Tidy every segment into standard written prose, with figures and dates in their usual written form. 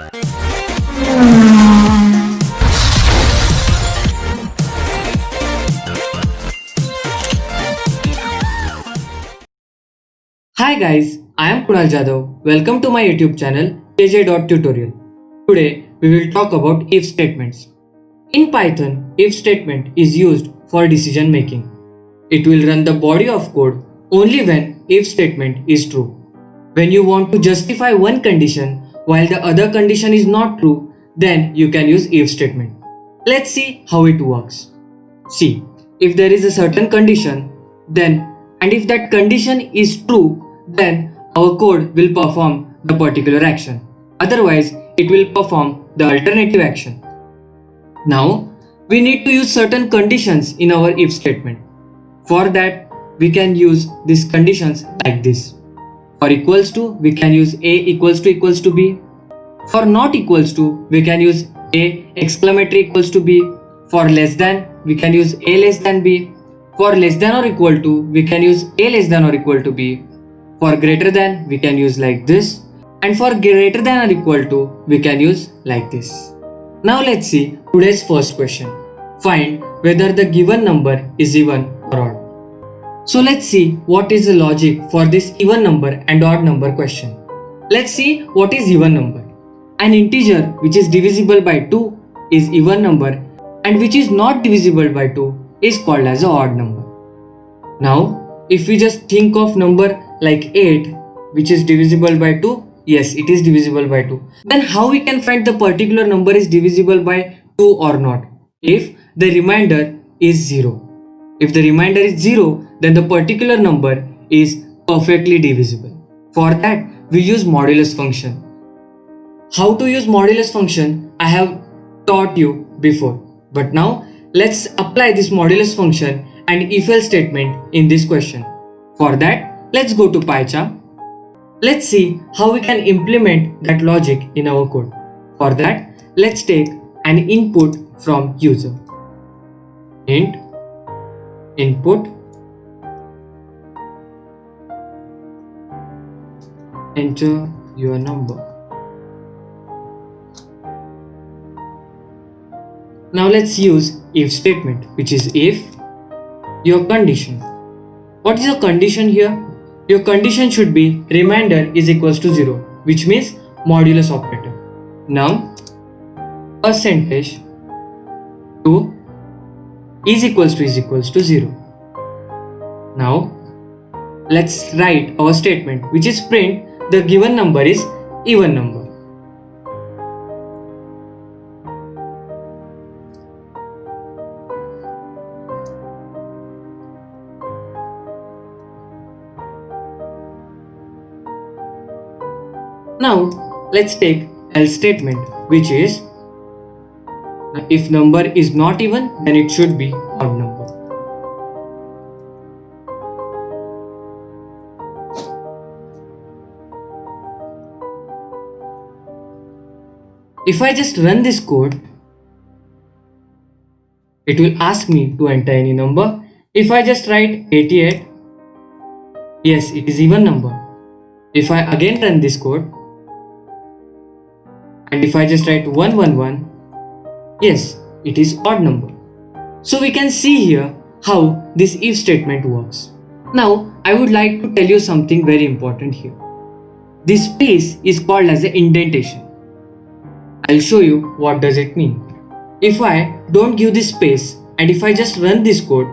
Hi guys, I am Kunal Jadhav. Welcome to my YouTube channel KJ.TUTORIAL. Today we will talk about if statements. In Python, if statement is used for decision making. It will run the body of code only when if statement is true. When you want to justify one condition while the other condition is not true, then you can use if statement. Let's see how it works. See, if there is a certain condition, then and if that condition is true, then our code will perform the particular action. Otherwise, it will perform the alternative action. Now, we need to use certain conditions in our if statement. For that, we can use these conditions like this. For equals to, we can use a equals to b. For not equals to, we can use a exclamatory equals to b. For less than, we can use a less than b. For less than or equal to, we can use a less than or equal to b. For greater than, we can use like this. And for greater than or equal to, we can use like this. Now let's see today's first question. Find whether the given number is even or odd. So let's see what is the logic for this even number and odd number question. Let's see what is even number. An integer which is divisible by 2 is even number, and which is not divisible by 2 is called as an odd number. Now, if we just think of number like 8 which is divisible by 2, yes, it is divisible by 2. Then how we can find the particular number is divisible by 2 or not? If the remainder is 0. If the remainder is 0, then the particular number is perfectly divisible. For that, we use modulus function. How to use modulus function I have taught you before. But now let's apply this modulus function and if-else statement in this question. For that, let's go to PyCharm. Let's see how we can implement that logic in our code. For that, let's take an input from user. Int input, enter your number. Now let's use if statement, which is if your condition. What is your condition here? Your condition should be remainder is equals to 0, which means modulus operator. Now percentage 2 is equals to 0. Now let's write our statement, which is print the given number is even number. Now let's take else statement, which is if number is not even, then it should be odd number. If I just run this code, it will ask me to enter any number. If I just write 88, yes, it is even number. If I again run this code, and if I just write 111, yes, it is odd number. So we can see here how this if statement works. Now I would like to tell you something very important here. This space is called as an indentation. I'll show you what does it mean. If I don't give this space and if I just run this code,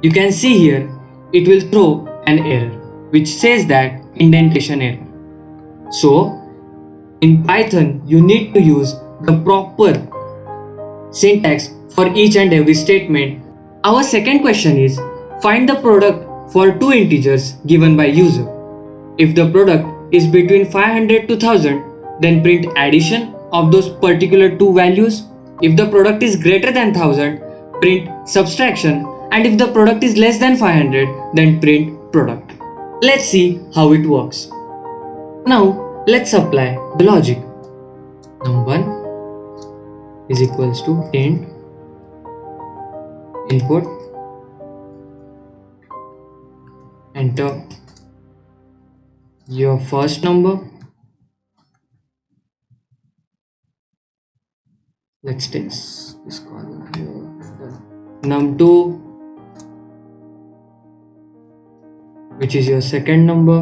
you can see here it will throw an error which says that indentation error. So in Python, you need to use the proper syntax for each and every statement. Our second question is, find the product for two integers given by user. If the product is between 500 to 1000, then print addition of those particular two values. If the product is greater than 1000, print subtraction, and if the product is less than 500, then print product. Let's see how it works. Now let's apply the logic. Num1 is equals to int input, enter your first number, Let's take this column here. Num2, which is your second number.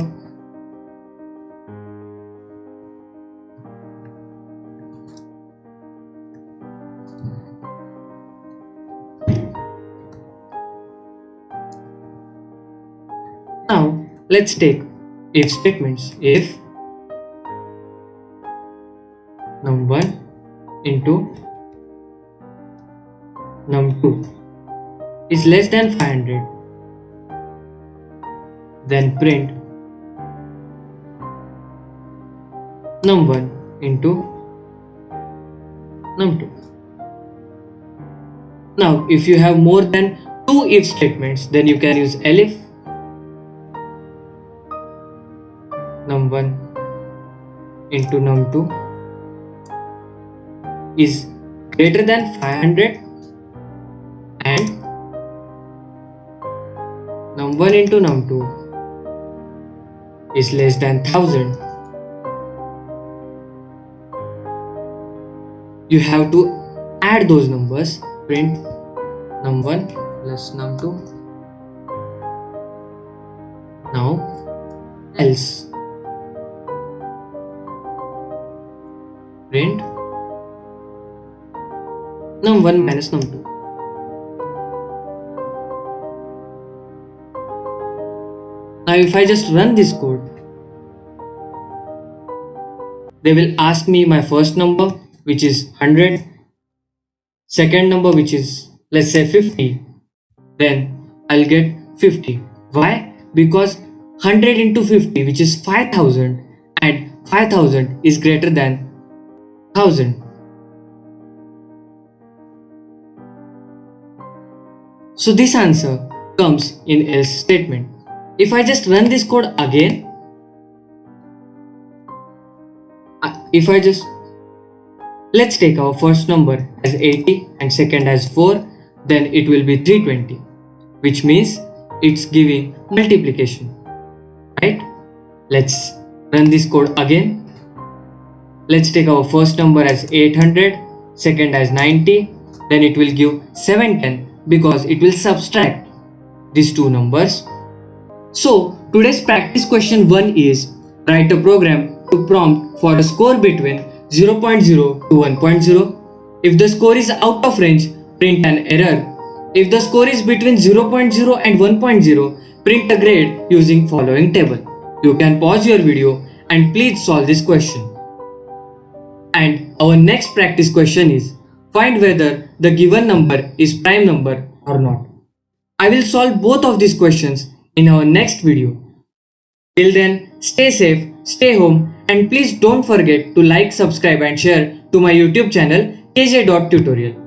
Now let's take if statements. If num1 into num2 is less than 500, then print num1 into num2. Now if you have more than two if statements, then you can use elif num1 into num2 is greater than 500 and num1 into num2 is less than 1000. You have to add those numbers. Print num1 plus num2. Now else print num1 minus num2. Now if I just run this code, they will ask me my first number, which is 100, second number, which is let's say 50, then I'll get 50. Why? Because 100 into 50, which is 5000, and 5000 is greater than 1000. So this answer comes in else statement. If I just run this code again, let's take our first number as 80 and second as 4, then it will be 320, which means it's giving multiplication, right? Let's run this code again. Let's take our first number as 800, second as 90, then it will give 710 because it will subtract these two numbers. So today's practice question 1 is write a program to prompt for a score between 0.0 to 1.0. If the score is out of range, print an error. If the score is between 0.0 and 1.0, print a grade using following table. You can pause your video and please solve this question. And our next practice question is find whether the given number is prime number or not. I will solve both of these questions in our next video. Till then, stay safe, stay home, and please don't forget to like, subscribe and share to my YouTube channel KJ.TUTORIAL.